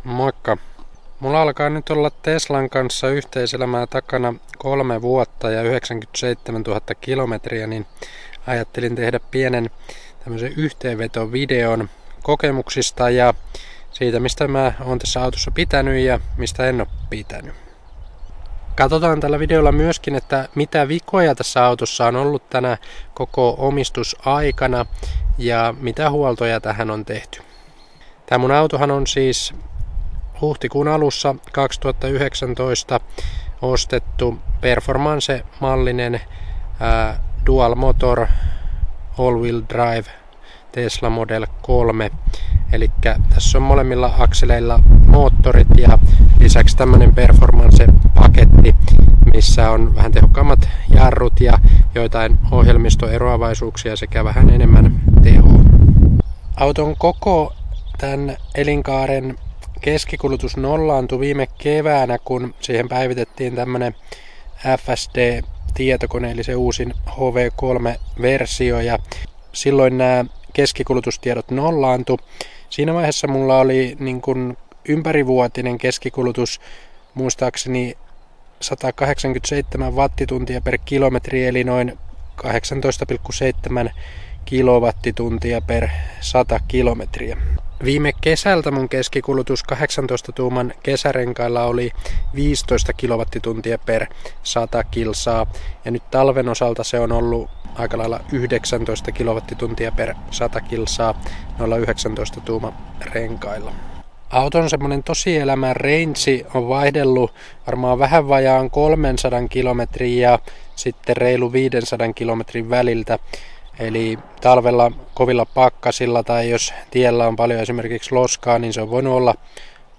Moikka! Mulla alkaa nyt olla Teslan kanssa yhteiselämää takana 3 vuotta ja 97 000 kilometriä, niin ajattelin tehdä pienen tämmöisen yhteenvetovideon kokemuksista ja siitä, mistä mä oon tässä autossa pitänyt ja mistä en ole pitänyt. Katsotaan tällä videolla myöskin, että mitä vikoja tässä autossa on ollut tänä koko omistusaikana ja mitä huoltoja tähän on tehty. Tämä mun autohan on siis huhtikuun alussa 2019 ostettu performance-mallinen dual motor all-wheel drive Tesla Model 3. Eli tässä on molemmilla akseleilla moottorit ja lisäksi tämmöinen performance-paketti, missä on vähän tehokkaammat jarrut ja joitain ohjelmistoeroavaisuuksia sekä vähän enemmän tehoa. Auton koko tämän elinkaaren keskikulutus nollaantui viime keväänä, kun siihen päivitettiin tämmöinen FSD-tietokone, eli se uusin HV3-versio, ja silloin nämä keskikulutustiedot nollaantui. Siinä vaiheessa mulla oli niin kuin ympärivuotinen keskikulutus muistaakseni 187 wattituntia per kilometri, eli noin 18,7 kilowattituntia per 100 kilometriä. Viime kesältä mun keskikulutus 18-tuuman kesärenkailla oli 15 kilowattituntia per 100 kilsaa, ja nyt talven osalta se on ollut aika lailla 19 kilowattituntia per 100 kilsaa noilla 19-tuuman renkailla. Auton semmoinen tosielämän range on vaihdellut varmaan vähän vajaan 300 kilometrin ja sitten reilu 500 kilometrin väliltä. Eli talvella kovilla pakkasilla tai jos tiellä on paljon esimerkiksi loskaa, niin se on voinut olla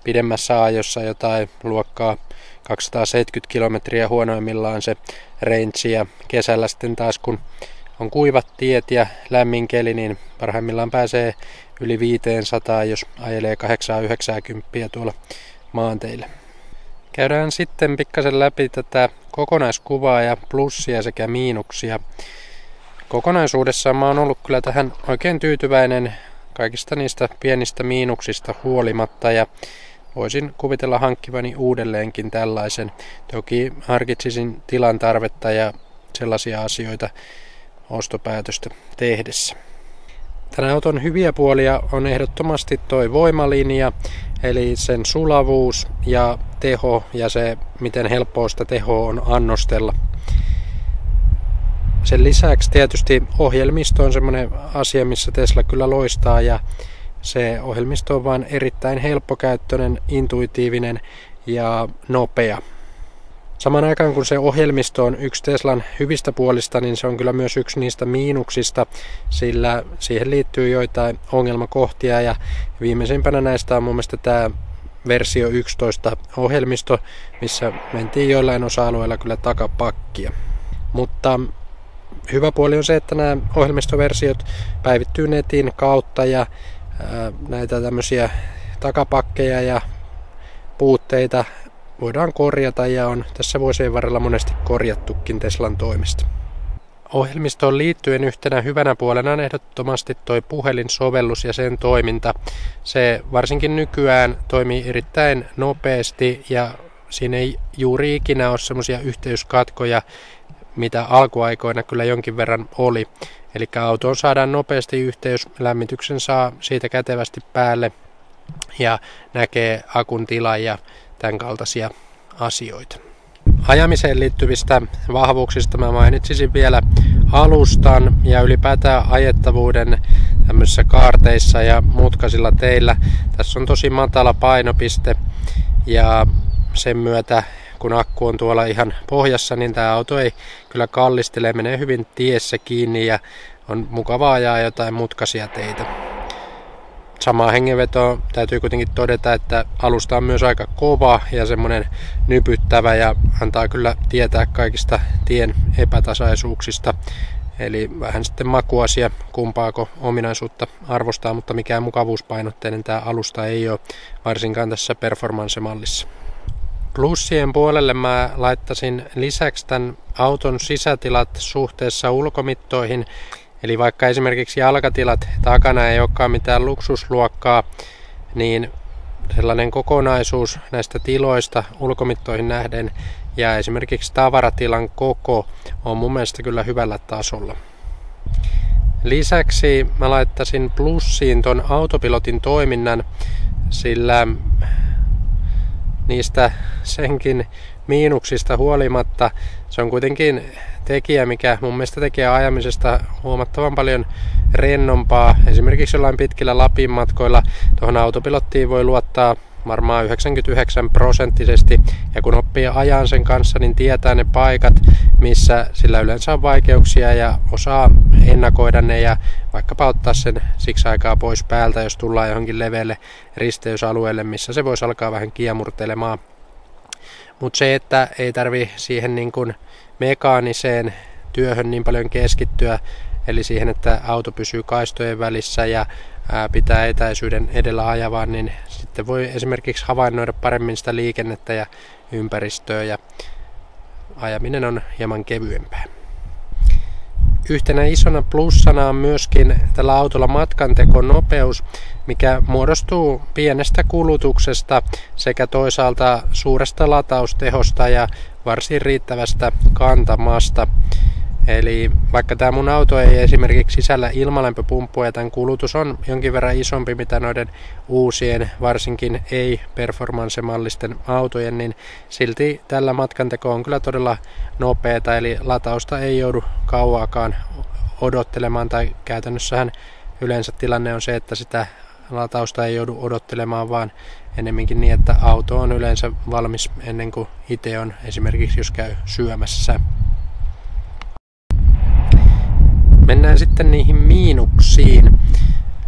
pidemmässä ajossa jotain luokkaa 270 kilometriä huonoimmillaan se range. Ja kesällä sitten taas kun on kuivat tiet ja lämmin keli, niin parhaimmillaan pääsee yli 500, jos ajelee 890 tuolla maanteille. Käydään sitten pikkasen läpi tätä kokonaiskuvaa ja plussia sekä miinuksia. Kokonaisuudessaan mä oon ollut kyllä tähän oikein tyytyväinen kaikista niistä pienistä miinuksista huolimatta ja voisin kuvitella hankkivani uudelleenkin tällaisen. Toki harkitsisin tilan tarvetta ja sellaisia asioita ostopäätöstä tehdessä. Tämän auton hyviä puolia on ehdottomasti toi voimalinja, eli sen sulavuus ja teho ja se miten helppoa sitä tehoa on annostella. Sen lisäksi tietysti ohjelmisto on semmoinen asia, missä Tesla kyllä loistaa ja se ohjelmisto on vaan erittäin helppokäyttöinen, intuitiivinen ja nopea. Samaan aikaan kun se ohjelmisto on yksi Teslan hyvistä puolista, niin se on kyllä myös yksi niistä miinuksista, sillä siihen liittyy joitain ongelmakohtia ja viimeisimpänä näistä on mun mielestä tämä versio 11 ohjelmisto, missä mentiin joillain osa-alueilla kyllä takapakkia. Mutta hyvä puoli on se, että nämä ohjelmistoversiot päivittyy netin kautta ja näitä tämmöisiä takapakkeja ja puutteita voidaan korjata ja on tässä vuosien varrella monesti korjattukin Teslan toimesta. Ohjelmistoon liittyen yhtenä hyvänä puolena on ehdottomasti toi puhelinsovellus ja sen toiminta. Se varsinkin nykyään toimii erittäin nopeasti ja siinä ei juuri ikinä ole semmoisia yhteyskatkoja, mitä alkuaikoina kyllä jonkin verran oli. Eli autoon saadaan nopeasti yhteys, lämmityksen saa siitä kätevästi päälle ja näkee akun tilan ja tämän kaltaisia asioita. Ajamiseen liittyvistä vahvuuksista mä mainitsisin vielä alustan ja ylipäätään ajettavuuden tämmöisissä kaarteissa ja mutkaisilla teillä. Tässä on tosi matala painopiste ja sen myötä kun akku on tuolla ihan pohjassa, niin tämä auto ei kyllä kallistele, menee hyvin tiessä kiinni ja on mukavaa ajaa jotain mutkaisia teitä. Samaa hengenvetoa täytyy kuitenkin todeta, että alusta on myös aika kova ja semmoinen nypyttävä ja antaa kyllä tietää kaikista tien epätasaisuuksista. Eli vähän sitten makuasia, kumpaako ominaisuutta arvostaa, mutta mikään mukavuuspainotteinen tämä alusta ei ole, varsinkaan tässä performance-mallissa. Plussien puolelle mä laittasin lisäksi tämän auton sisätilat suhteessa ulkomittoihin. Eli vaikka esimerkiksi jalkatilat takana ei olekaan mitään luksusluokkaa, niin sellainen kokonaisuus näistä tiloista ulkomittoihin nähden ja esimerkiksi tavaratilan koko on mun mielestä kyllä hyvällä tasolla. Lisäksi mä laittaisin plussiin ton autopilotin toiminnan, sillä niistä senkin miinuksista huolimatta se on kuitenkin tekijä, mikä mun mielestä tekee ajamisesta huomattavan paljon rennompaa. Esimerkiksi jollain pitkillä Lapin matkoilla tuohon autopilottiin voi luottaa varmaan 99%, ja kun oppii ajan sen kanssa, niin tietää ne paikat, missä sillä yleensä on vaikeuksia ja osaa ennakoida ne ja vaikkapa ottaa sen siksi aikaa pois päältä, jos tullaan johonkin leveälle risteysalueelle, missä se voisi alkaa vähän kiemurtelemaan. Mutta se, että ei tarvi siihen niin kuin mekaaniseen työhön niin paljon keskittyä, eli siihen, että auto pysyy kaistojen välissä ja pitää etäisyyden edellä ajavaa, niin sitten voi esimerkiksi havainnoida paremmin sitä liikennettä ja ympäristöä ja ajaminen on hieman kevyempää. Yhtenä isona plussana on myöskin tällä autolla matkantekonopeus, mikä muodostuu pienestä kulutuksesta sekä toisaalta suuresta lataustehosta ja varsin riittävästä kantamasta. Eli vaikka tämä mun auto ei esimerkiksi sisällä ilmalämpöpumppua ja tämän kulutus on jonkin verran isompi mitä noiden uusien, varsinkin ei-performance-mallisten autojen, niin silti tällä matkanteko on kyllä todella nopeata, eli latausta ei joudu kauaakaan odottelemaan, tai käytännössähän yleensä tilanne on se, että sitä latausta ei joudu odottelemaan, vaan ennemminkin niin, että auto on yleensä valmis ennen kuin itse on esimerkiksi jos käy syömässä. Mennään sitten niihin miinuksiin.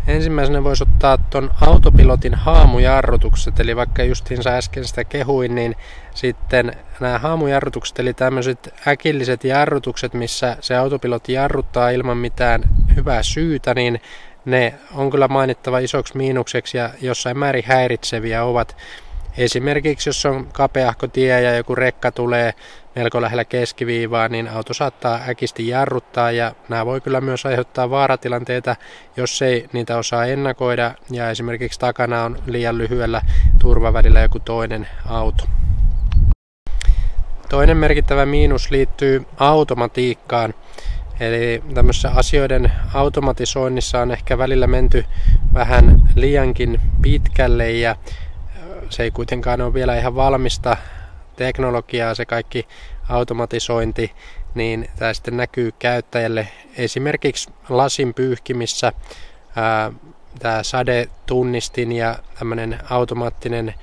Ensimmäisenä voisi ottaa tuon autopilotin haamujarrutukset, eli vaikka justiinsa äsken sitä kehuin, niin sitten nämä haamujarrutukset, eli tämmöiset äkilliset jarrutukset, missä se autopilotti jarruttaa ilman mitään hyvää syytä, niin ne on kyllä mainittava isoksi miinukseksi ja jossain määrin häiritseviä ovat. Esimerkiksi jos on kapeahko tie ja joku rekka tulee melko lähellä keskiviivaa, niin auto saattaa äkisti jarruttaa ja nämä voi kyllä myös aiheuttaa vaaratilanteita, jos ei niitä osaa ennakoida ja esimerkiksi takana on liian lyhyellä turvavälillä joku toinen auto. Toinen merkittävä miinus liittyy automatiikkaan. Eli tämmöisessä asioiden automatisoinnissa on ehkä välillä menty vähän liiankin pitkälle ja se ei kuitenkaan ole vielä ihan valmista teknologiaa, se kaikki automatisointi, niin tämä sitten näkyy käyttäjälle esimerkiksi lasin pyyhkimissä. Tämä sadetunnistin ja tämmöinen automaattinen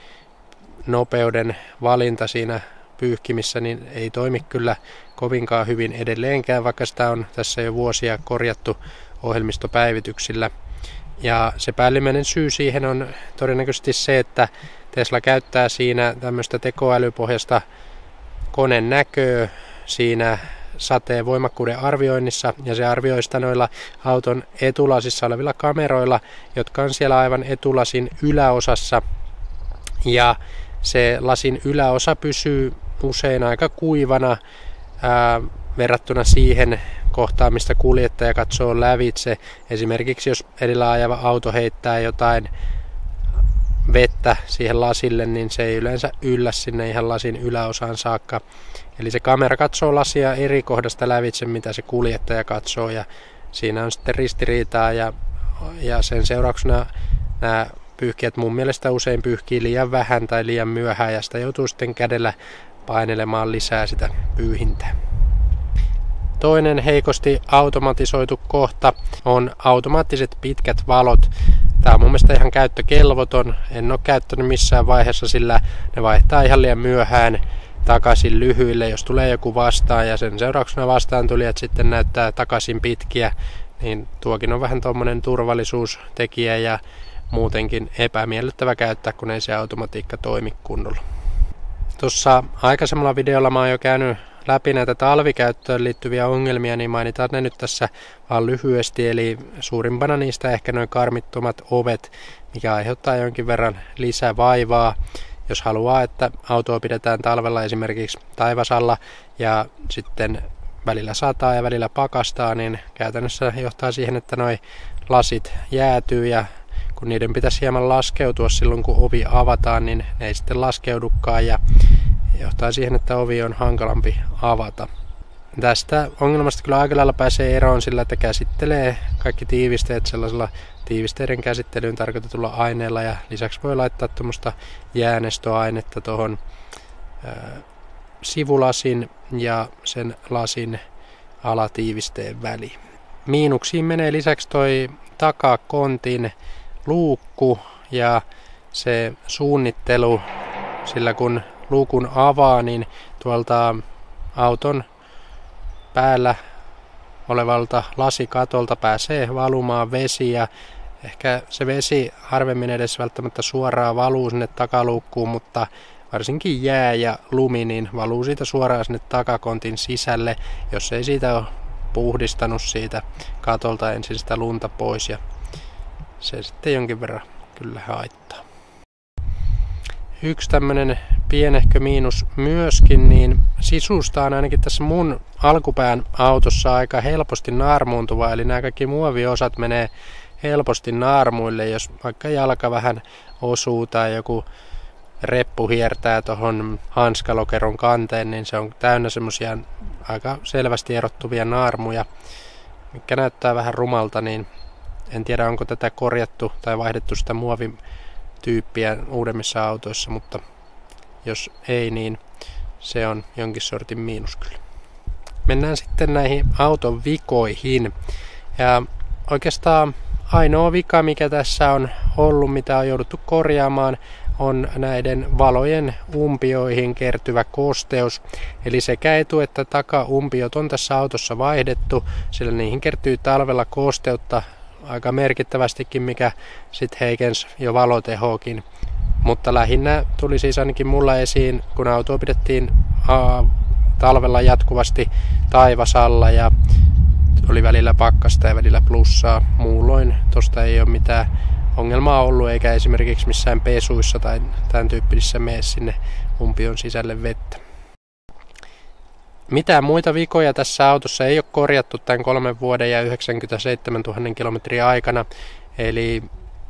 nopeuden valinta siinä pyyhkimissä niin ei toimi kyllä kovinkaan hyvin edelleenkään, vaikka sitä on tässä jo vuosia korjattu ohjelmistopäivityksillä. Ja se päällimmäinen syy siihen on todennäköisesti se, että Tesla käyttää siinä tämmöistä tekoälypohjasta koneen näköä siinä sateen voimakkuuden arvioinnissa, ja se arvioi sitä noilla auton etulasissa olevilla kameroilla, jotka on siellä aivan etulasin yläosassa, ja se lasin yläosa pysyy usein aika kuivana verrattuna siihen kohtaan, mistä kuljettaja katsoo lävitse. Esimerkiksi jos edellä ajava auto heittää jotain vettä siihen lasille, niin se ei yleensä yllä sinne ihan lasin yläosaan saakka. Eli se kamera katsoo lasia eri kohdasta lävitse, mitä se kuljettaja katsoo, ja siinä on sitten ristiriitaa, ja sen seurauksena nämä pyyhkijät mun mielestä usein pyyhkii liian vähän tai liian myöhään, ja sitä joutuu sitten kädellä painelemaan lisää sitä pyyhintää. Toinen heikosti automatisoitu kohta on automaattiset pitkät valot. Tämä on mun mielestä ihan käyttökelvoton. En ole käyttänyt missään vaiheessa, sillä ne vaihtaa ihan liian myöhään takaisin lyhyille, jos tulee joku vastaan, ja sen seurauksena vastaan tulijat sitten näyttää takaisin pitkiä, niin tuokin on vähän tuommoinen turvallisuustekijä ja muutenkin epämiellyttävä käyttää, kun ei se automatiikka toimi kunnolla. Tuossa aikaisemmalla videolla mä oon jo käynyt läpi näitä talvikäyttöön liittyviä ongelmia, niin mainitaan ne nyt tässä vaan lyhyesti. Eli suurimpana niistä ehkä noin karmittomat ovet, mikä aiheuttaa jonkin verran lisävaivaa. Jos haluaa, että autoa pidetään talvella esimerkiksi taivasalla ja sitten välillä sataa ja välillä pakastaa, niin käytännössä johtaa siihen, että noi lasit jäätyy, ja kun niiden pitäisi hieman laskeutua silloin, kun ovi avataan, niin ne ei sitten laskeudukaan ja johtaa siihen, että ovi on hankalampi avata. Tästä ongelmasta kyllä aika lailla pääsee eroon sillä, että käsittelee kaikki tiivisteet sellaisella tiivisteiden käsittelyyn tarkoitetulla aineella ja lisäksi voi laittaa tuommoista jäänestöainetta tuohon sivulasin ja sen lasin alatiivisteen väliin. Miinuksiin menee lisäksi toi takakontin luukku ja se suunnittelu, sillä kun luukun avaa, niin tuolta auton päällä olevalta lasikatolta pääsee valumaan vesi ja ehkä se vesi harvemmin edes välttämättä suoraan valuu sinne takaluukkuun, mutta varsinkin jää ja lumi niin valuu siitä suoraan sinne takakontin sisälle, jos ei siitä ole puhdistanut siitä katolta ensin sitä lunta pois ja se sitten jonkin verran kyllä haittaa. Yksi tämmöinen pienehkö miinus myöskin, niin sisusta on ainakin tässä mun alkupään autossa aika helposti naarmuuntuva, eli nämä kaikki muoviosat menee helposti naarmuille, jos vaikka jalka vähän osuu tai joku reppu hiertää tuohon hanskalokeron kanteen, niin se on täynnä semmoisia aika selvästi erottuvia naarmuja, mikä näyttää vähän rumalta, niin en tiedä onko tätä korjattu tai vaihdettu sitä muovityyppiä uudemmissa autoissa, mutta jos ei, niin se on jonkin sortin miinus kyllä. Mennään sitten näihin auton vikoihin. Ja oikeastaan ainoa vika, mikä tässä on ollut, mitä on jouduttu korjaamaan, on näiden valojen umpioihin kertyvä kosteus. Eli sekä etu- että takaumpiot on tässä autossa vaihdettu, sillä niihin kertyy talvella kosteutta aika merkittävästikin, mikä sitten heikensi jo valotehoakin. Mutta lähinnä tuli siis ainakin mulla esiin, kun autoa pidettiin talvella jatkuvasti taivasalla ja oli välillä pakkasta ja välillä plussaa. Muulloin tosta ei ole mitään ongelmaa ollut, eikä esimerkiksi missään pesuissa tai tämän tyyppisissä mene sinne umpion sisälle vettä. Mitään muita vikoja tässä autossa ei ole korjattu tämän 3 vuoden ja 97 000 kilometrin aikana, eli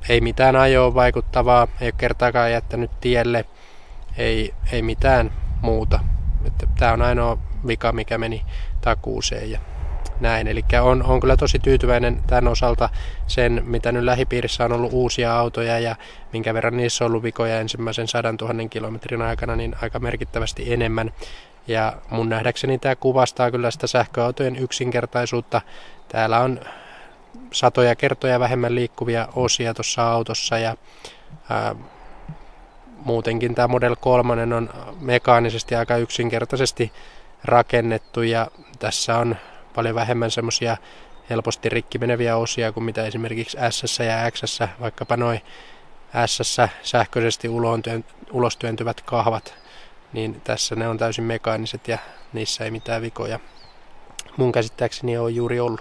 ei mitään ajoon vaikuttavaa, ei ole kertaakaan jättänyt tielle, ei mitään muuta. Tämä on ainoa vika, mikä meni takuuseen ja näin. Eli on kyllä tosi tyytyväinen tämän osalta sen, mitä nyt lähipiirissä on ollut uusia autoja ja minkä verran niissä on ollut vikoja ensimmäisen 100 000 kilometrin aikana, niin aika merkittävästi enemmän. Ja mun nähdäkseni tämä kuvastaa kyllä sitä sähköautojen yksinkertaisuutta. Täällä on satoja kertoja vähemmän liikkuvia osia tuossa autossa ja muutenkin tämä Model 3 on mekaanisesti aika yksinkertaisesti rakennettu ja tässä on paljon vähemmän semmoisia helposti rikki meneviä osia kuin mitä esimerkiksi S ja X, vaikkapa noi S sähköisesti ulostyöntyvät kahvat, niin tässä ne on täysin mekaaniset ja niissä ei mitään vikoja mun käsittääkseni ole juuri ollut.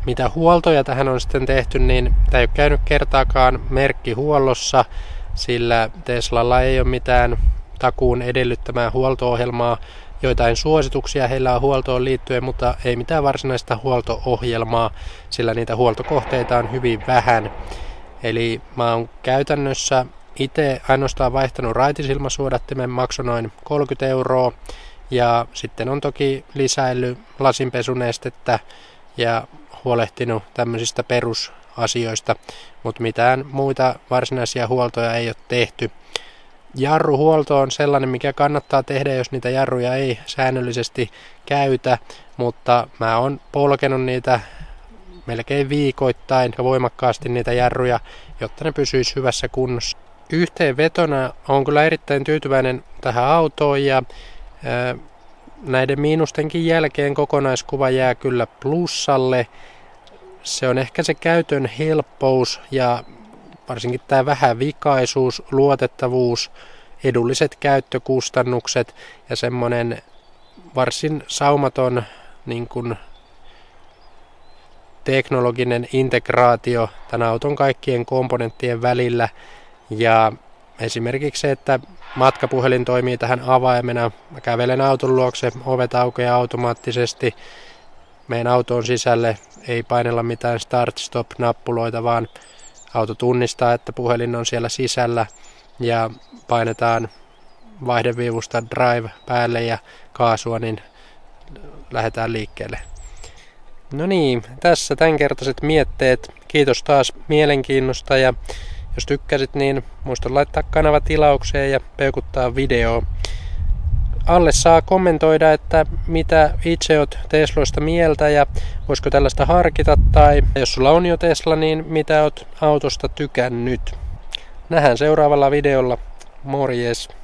Mitä huoltoja tähän on sitten tehty, niin tämä ei ole käynyt kertaakaan merkkihuollossa, sillä Teslalla ei ole mitään takuun edellyttämää huolto-ohjelmaa. Joitain suosituksia heillä on huoltoon liittyen, mutta ei mitään varsinaista huolto-ohjelmaa, sillä niitä huoltokohteita on hyvin vähän. Eli mä oon käytännössä itse ainoastaan vaihtanut raitisilmasuodattimen, maksoi noin 30 € ja sitten on toki lisäillyt lasinpesunestettä ja huolehtinut tämmöisistä perusasioista, mutta mitään muita varsinaisia huoltoja ei ole tehty. Jarruhuolto on sellainen, mikä kannattaa tehdä, jos niitä jarruja ei säännöllisesti käytä, mutta mä oon polkenut niitä melkein viikoittain ja voimakkaasti niitä jarruja, jotta ne pysyisi hyvässä kunnossa. Yhteenvetona on kyllä erittäin tyytyväinen tähän autoon ja näiden miinustenkin jälkeen kokonaiskuva jää kyllä plussalle. Se on ehkä se käytön helppous ja varsinkin tämä vähävikaisuus, luotettavuus, edulliset käyttökustannukset ja semmoinen varsin saumaton niin kuin teknologinen integraatio tämän auton kaikkien komponenttien välillä. Ja esimerkiksi se, että matkapuhelin toimii tähän avaimena. Mä kävelen auton luokse, ovet aukeaa automaattisesti. Menen auton sisälle, ei painella mitään start-stop-nappuloita, vaan auto tunnistaa, että puhelin on siellä sisällä ja painetaan vaihdeviivusta drive päälle ja kaasua, niin lähdetään liikkeelle. No niin, tässä tämänkertaiset mietteet. Kiitos taas mielenkiinnosta ja jos tykkäsit, niin muista laittaa kanava tilaukseen ja peukuttaa video. Alle saa kommentoida, että mitä itse oot Tesloista mieltä ja voisiko tällaista harkita, tai jos sulla on jo Tesla, niin mitä oot autosta tykännyt. Nähdään seuraavalla videolla. Morjes!